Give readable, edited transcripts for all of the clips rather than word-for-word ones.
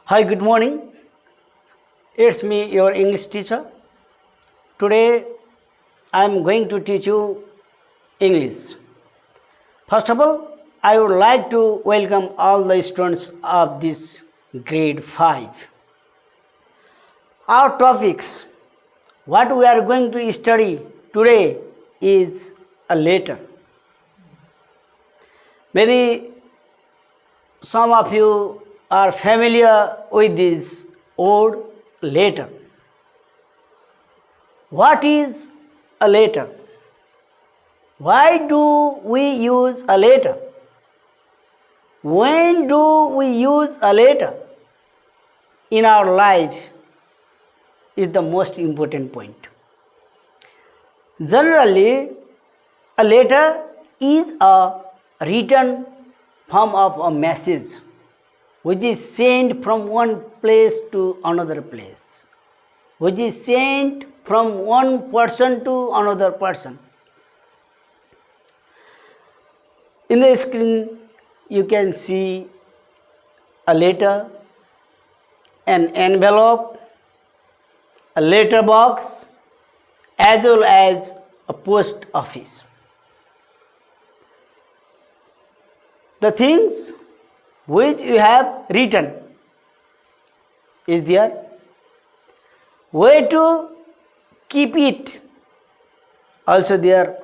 Hi, good morning. It's me, your English teacher. Today I am going to teach you English. First of all, I would like to welcome all the students of this grade 5. Our topics, what we are going to study today is a letter. Maybe some of you are familiar with this word letter. What is a letter? Why do we use a letter? When do we use a letter in our life is the most important point. Generally, a letter is a written form of a message which is sent from one place to another place, which is sent from one person to another person. In the screen, you can see a letter, an envelope, a letter box, as well as a post office. The things which you have written is there. Where to keep it also there.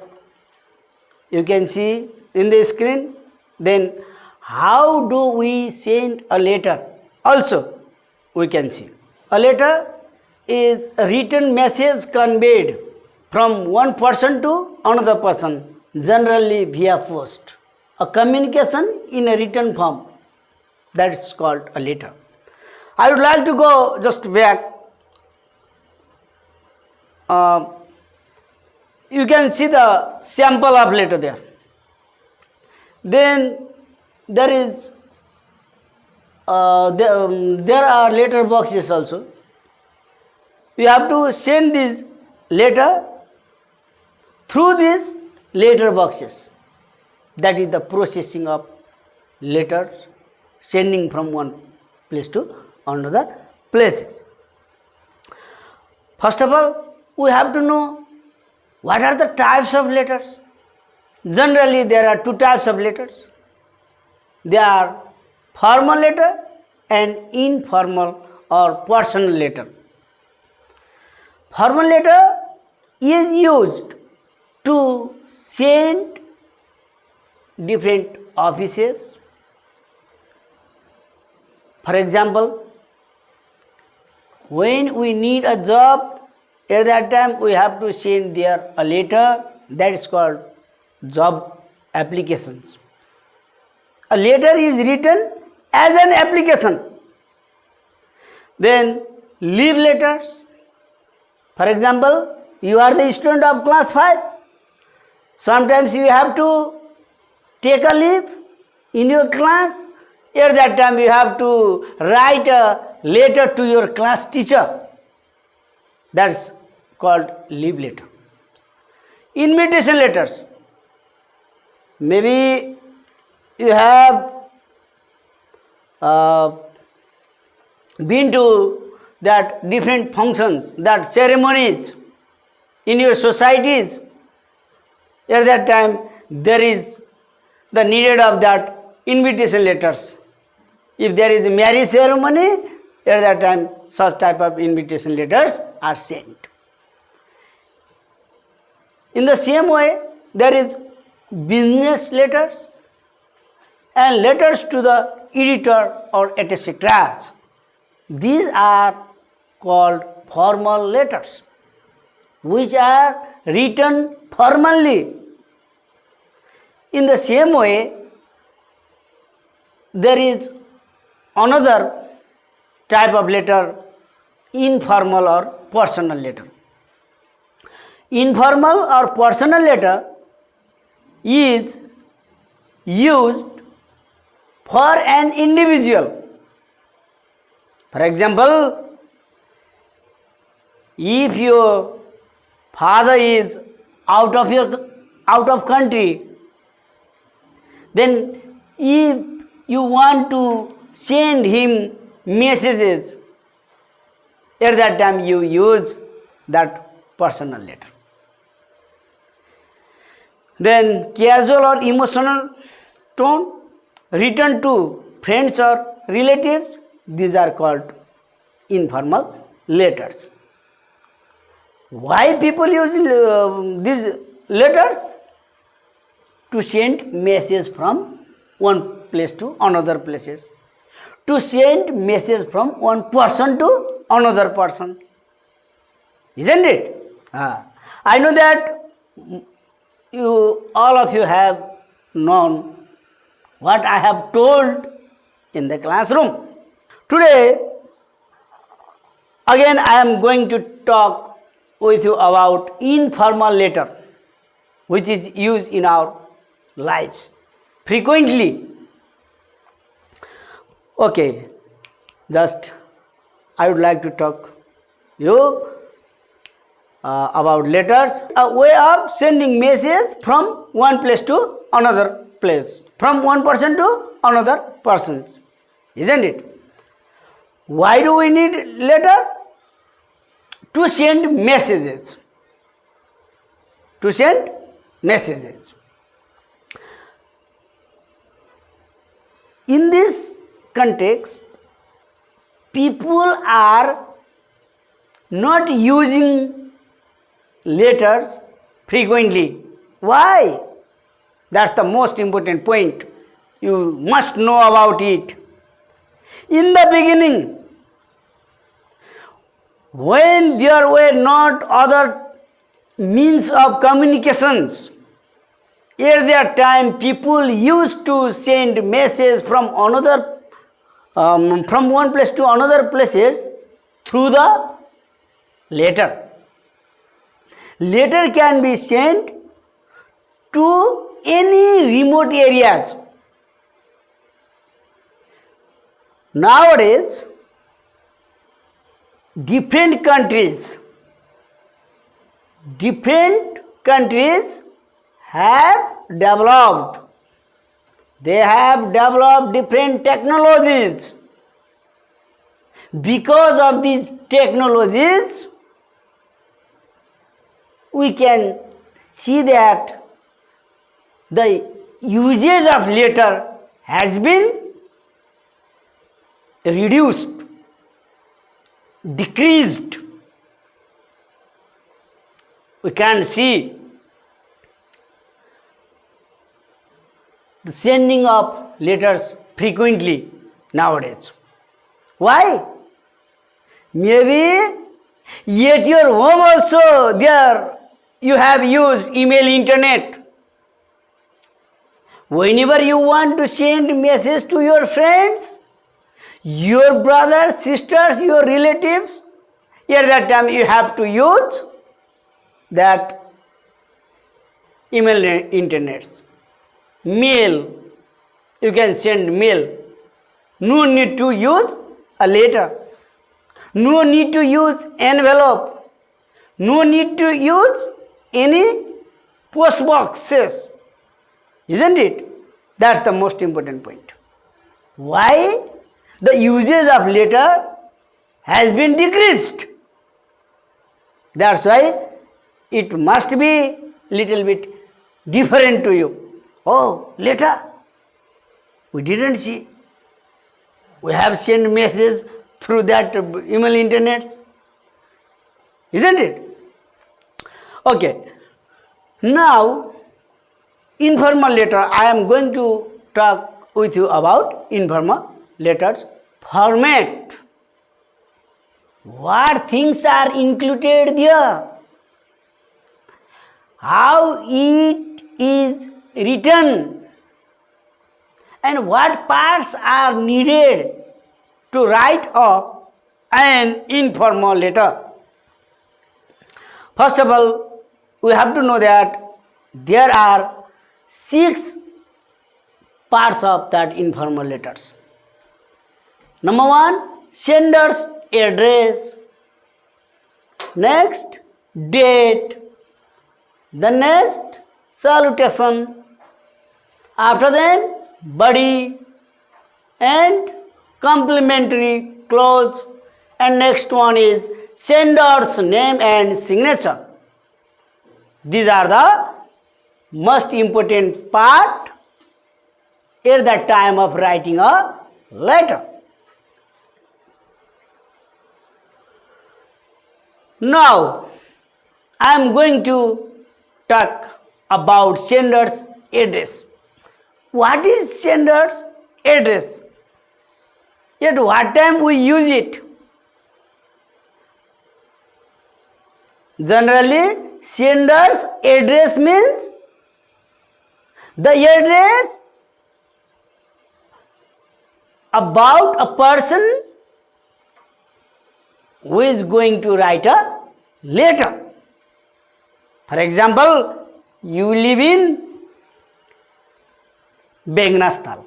You can see in the screen. Then how do we send a letter also we can see. A letter is a written message conveyed from one person to another person, generally via post. A communication in a written form, that's called a letter. I would like to go just back. You can see the sample of letter there. Then there is there are letter boxes also. You have to send this letter through these letter boxes. That is the processing of letters, sending from one place to another places. First of all, we have to know what are the types of letters. Generally, there are two types of letters. They are formal letter and informal or personal letter. Formal letter is used to send different offices. For example, when we need a job, at that time we have to send there a letter, that is called job applications. A letter is written as an application. Then leave letters. For example, you are the student of class 5. Sometimes you have to take a leave in your class. At that time you have to write a letter to your class teacher. That's called leave letter. Invitation letters. Maybe you have been to that different functions, that ceremonies in your societies. At that time there is the needed of that invitation letters. If there is a marriage ceremony, at that time such type of invitation letters are sent. In the same way, there is business letters and letters to the editor or etc. These are called formal letters, which are written formally. In the same way, there is another type of letter, informal or personal letter. Informal or personal letter is used for an individual. For example, if your father is out of country, then if you want to send him messages, at that time you use that personal letter. Then casual or emotional tone, written to friends or relatives, these are called informal letters. Why people use these letters? To send message from one place to another places. To send message from one person to another person. Isn't it? I know that all of you have known what I have told in the classroom. Today, again I am going to talk with you about informal letter, which is used in our lives frequently. Okay, just I would like to talk you about letters, a way of sending message from one place to another place, from one person to another person, isn't it? Why do we need letter? To send messages. To send messages. In this context, people are not using letters frequently. Why? That's the most important point. You must know about it. In the beginning, when there were not other means of communications, at that time people used to send message from another from one place to another places through the letter. Letter can be sent to any remote areas. Nowadays, different countries have developed. They have developed different technologies. Because of these technologies, we can see that the usage of letter has been reduced, decreased. We can see the sending of letters frequently nowadays. Why? Maybe at your home also there you have used email, internet. Whenever you want to send message to your friends, your brothers, sisters, your relatives, at that time you have to use that email, internet, mail. You can send mail. No need to use a letter. No need to use envelope. No need to use any post boxes. Isn't it? That's the most important point. Why? The usage of letter has been decreased. That's why it must be little bit different to you. Oh, letter. We didn't see. We have sent message through that email, internet. Isn't it? Okay. Now, informal letter. I am going to talk with you about informal letters format. What things are included there? How it is written? And what parts are needed to write an informal letter? First of all, we have to know that there are 6 parts of that informal letters. Number 1, sender's address. Next, date. The next, salutation. After that, body and complimentary close, and next one is sender's name and signature. These are the most important part at the time of writing a letter. Now, I am going to talk about sender's address. What is sender's address? At what time we use it? Generally, sender's address means the address about a person who is going to write a letter. For example, you live in Begnastal.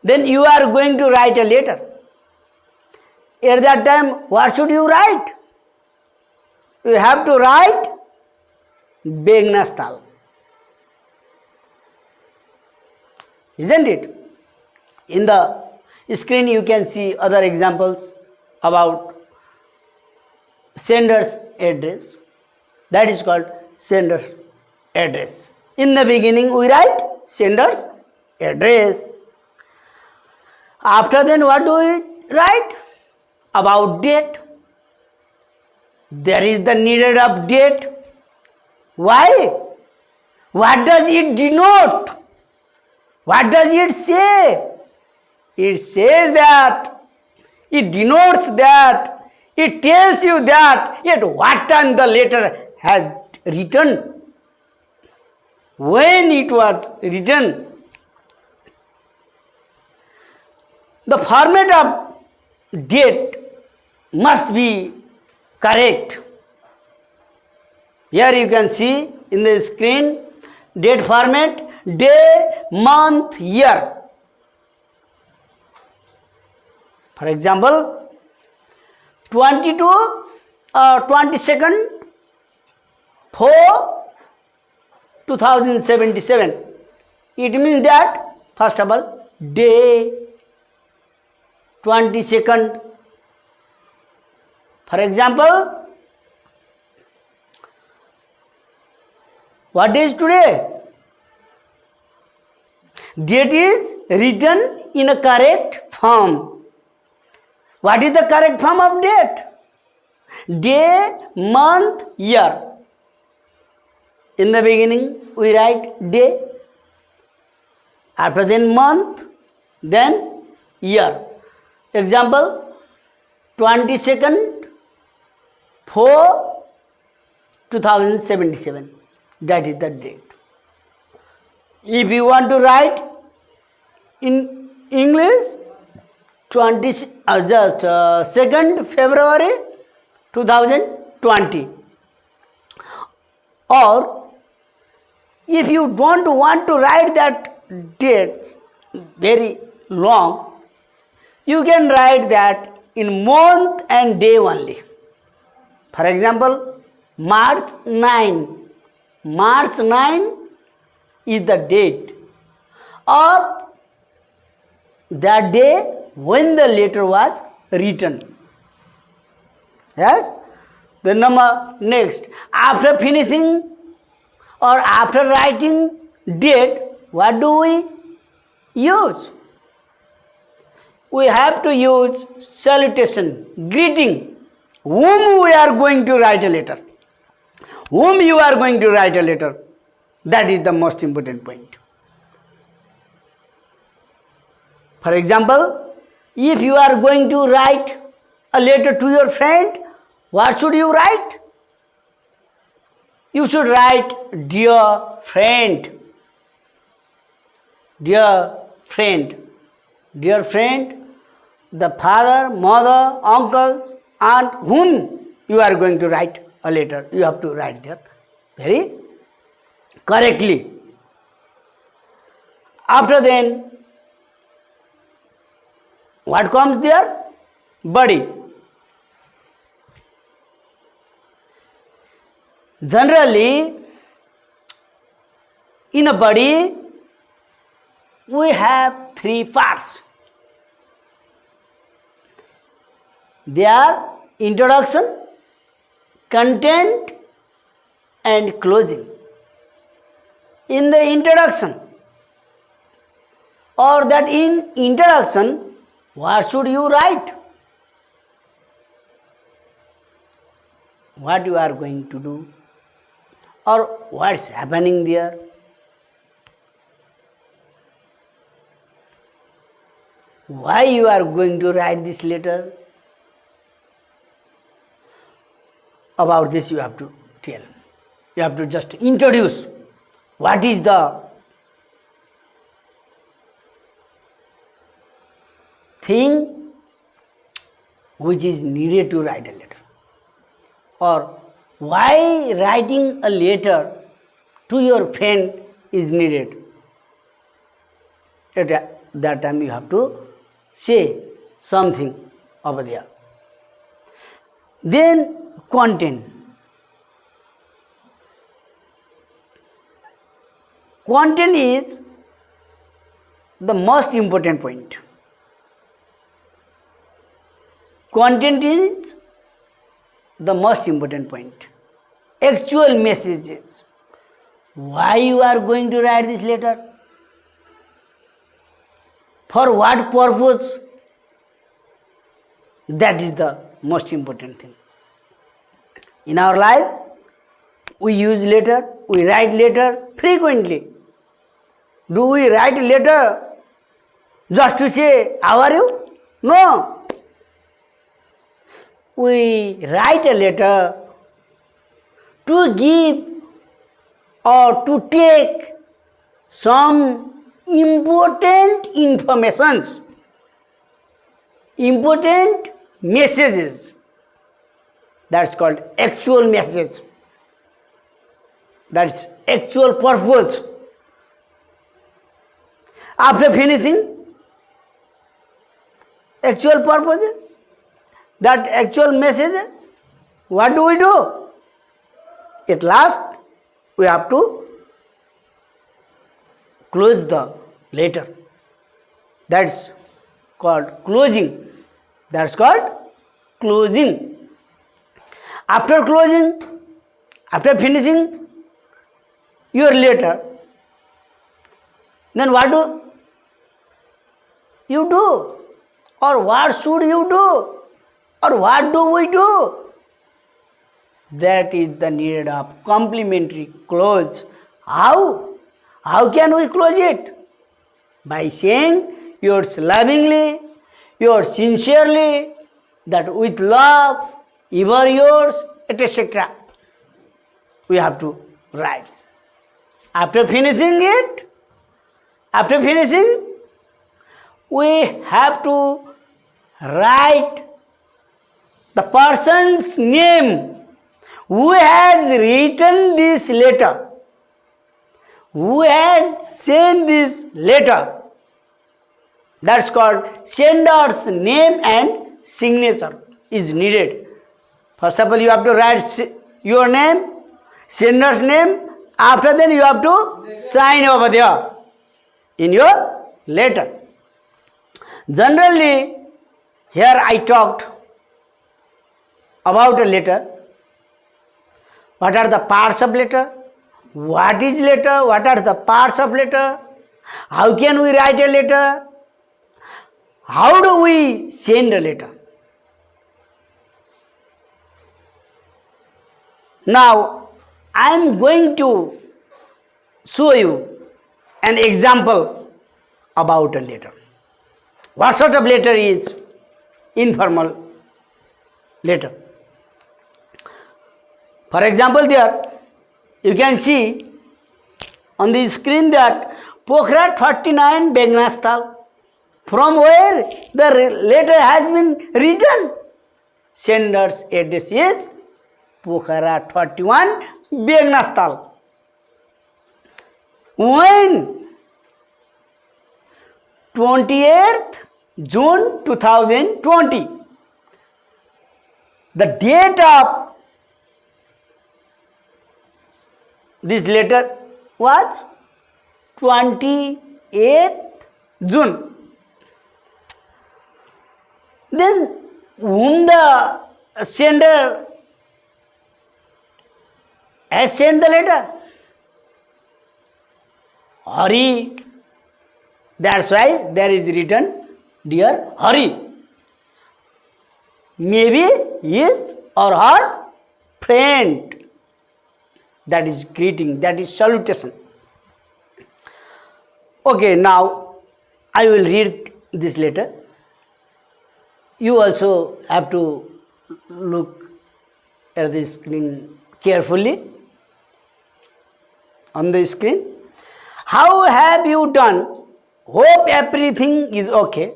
Then you are going to write a letter. At that time, what should you write? You have to write Begnastal. Isn't it? In the screen you can see other examples about sender's address. That is called sender's address. In the beginning we write sender's address. After then what do we write? About date. There is the needed of date. Why? What does it denote? What does it say? It says that, it denotes that, it tells you that at what time the letter has written, when it was written. The format of date must be correct. Here you can see in the screen date format, day, month, year. For example, 22nd 4 2077. It means that first of all day 22nd. For example, what is today? Date is written in a correct form. What is the correct form of date? Day, month, year. In the beginning we write day, after then month, then year. Example, 22nd 4 2077. That is the date. If you want to write in English, 2nd February 2020. Or if you don't want to write that date very long, you can write that in month and day only. For example, March 9. March 9 is the date or the day when the letter was written. Yes? The number next. After finishing or after writing date, what do we use? We have to use salutation, greeting. Whom we are going to write a letter. Whom you are going to write a letter. That is the most important point. For example, if you are going to write a letter to your friend, what should you write? You should write, dear friend. Dear friend. Dear friend, the father, mother, uncles, aunt, whom you are going to write a letter, you have to write there very correctly. After then, what comes there? Body. Generally, in a body, we have three parts. They are introduction, content, and closing. In the introduction, or that in introduction, what should you write? What you are going to do, or what's happening there? Why you are going to write this letter? About this you have to tell. You have to just introduce what is the thing which is needed to write a letter, or why writing a letter to your friend is needed. At that time you have to say something over there. Then content. Content is the most important point. Content is the most important point. Actual messages. Why you are going to write this letter? For what purpose? That is the most important thing. In our life, we use letter, we write letter frequently. Do we write letter just to say, how are you? No. We write a letter to give or to take some important informations, important messages. That's called actual message. That's actual purpose. After finishing actual purposes, that actual messages, what do? At last, we have to close the letter. That's called closing. That's called closing. After closing, after finishing your letter, then what do you do? Or what should you do? Or what do we do? That is the need of complementary close. How? How can we close it? By saying yours lovingly, yours sincerely, that with love, ever yours, etc. We have to write. After finishing it, we have to write the person's name who has written this letter, who has sent this letter. That's called sender's name and signature is needed. First of all, you have to write your name, sender's name. After that, you have to sign over there in your letter. Generally, here I talked about a letter. What are the parts of letter? What is letter? What are the parts of letter? How can we write a letter? How do we send a letter? Now, I am going to show you an example about a letter. What sort of letter is informal letter? For example, there you can see on the screen that Pokhara 39 Begnastal. From where the letter has been written? Sender's address is Pokhara 31 Begnastal. When 28th June 2020, the date of this letter was 28th June. Then whom the sender has sent the letter? Hari. That's why there is written, dear Hari. Maybe his or her friend. That is greeting, that is salutation. Okay, now I will read this letter. You also have to look at the screen carefully. On the screen. How have you done? Hope everything is okay.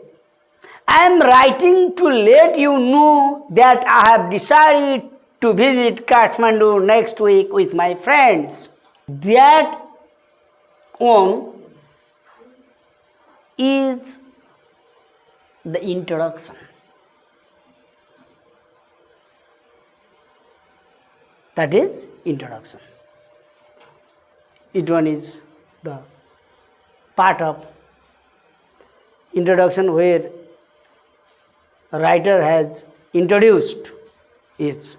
I am writing to let you know that I have decided to visit Kathmandu next week with my friends. That one is the introduction. That is introduction. It one is the part of introduction where a writer has introduced is.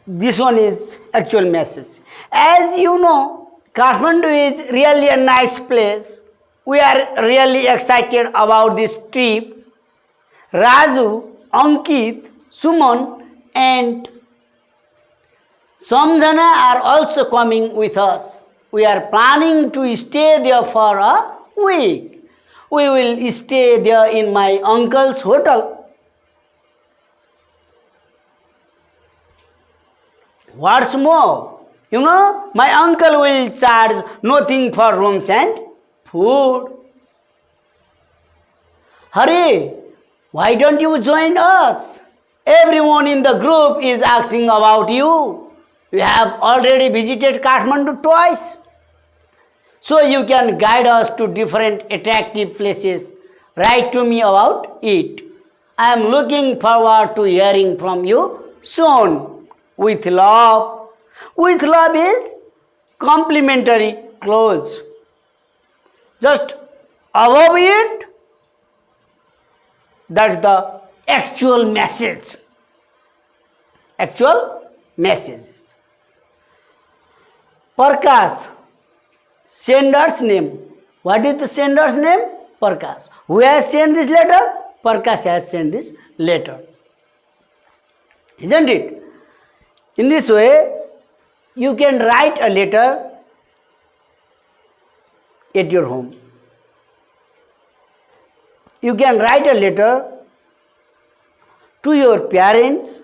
This one is actual message. As you know, Kathmandu is really a nice place. We are really excited about this trip. Raju, Ankit, Suman and Samjana are also coming with us. We are planning to stay there for a week. We will stay there in my uncle's hotel. What's more, you know, my uncle will charge nothing for rooms and food. Hurry, why don't you join us? Everyone in the group is asking about you. You have already visited Kathmandu twice. So you can guide us to different attractive places. Write to me about it. I am looking forward to hearing from you soon. With love. With love is complimentary clause. Just above it, that's the actual message. Actual messages. Prakash, sender's name. What is the sender's name? Prakash. Who has sent this letter? Prakash has sent this letter. Isn't it? In this way, you can write a letter at your home. You can write a letter to your parents,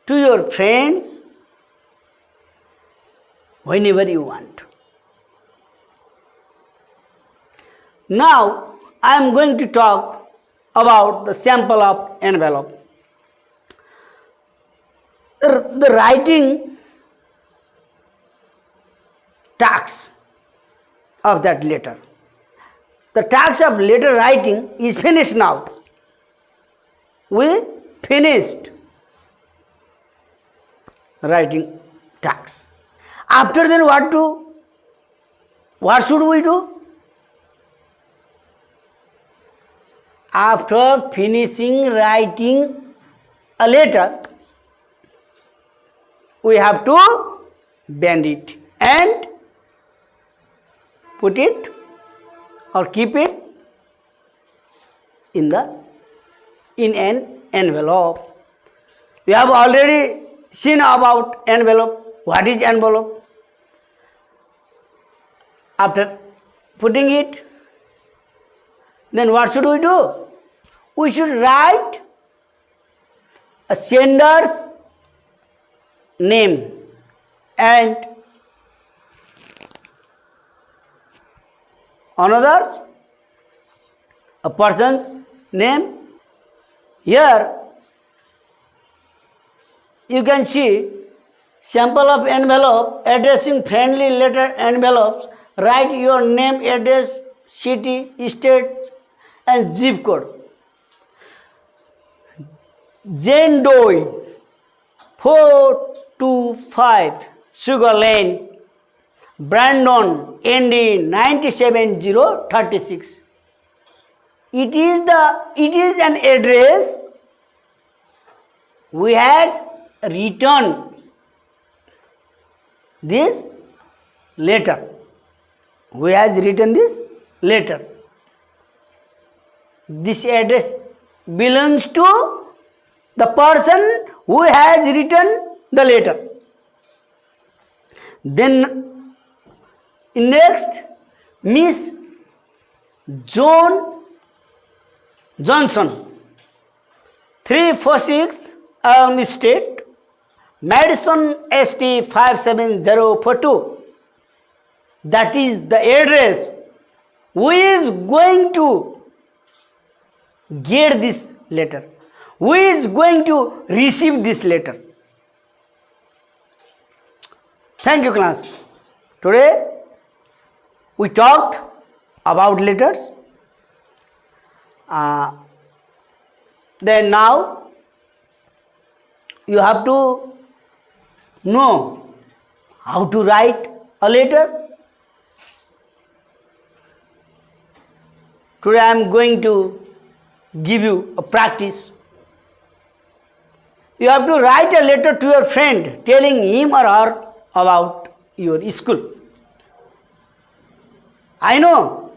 to your friends, whenever you want. Now, I am going to talk about the sample of envelope. The writing task of that letter. The task of letter writing is finished now. We finished writing task. After then what should we do? After finishing writing a letter, we have to bend it and put it or keep it in an envelope. We have already seen about envelope. What is envelope? After putting it, then what should we do? We should write a sender's name and another a person's name. Here you can see sample of envelope addressing friendly letter envelopes. Write your name, address, city, state and zip code. Jane Doe 425 Sugar Lane, Brandon, ND 97036. It is an address we has written this letter. We has written this letter. This address belongs to the person who has written the letter. Then next, Miss Johnson, 346 Elm Street, Madison ST 57042. That is the address. Who is going to get this letter? Who is going to receive this letter? Thank you, class. Today we talked about letters. Then now you have to know how to write a letter. Today I am going to give you a practice. You have to write a letter to your friend telling him or her about your school. I know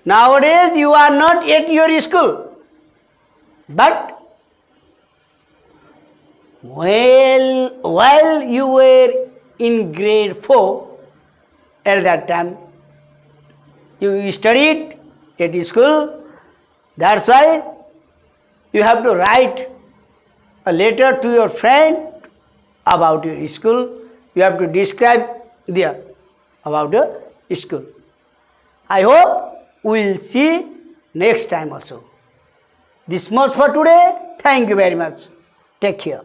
nowadays you are not at your school, but while you were in grade 4, at that time you studied at school. That's why you have to write a letter to your friend about your school. You have to describe there about your school. I hope we will see next time also. This much for today. Thank you very much. Take care.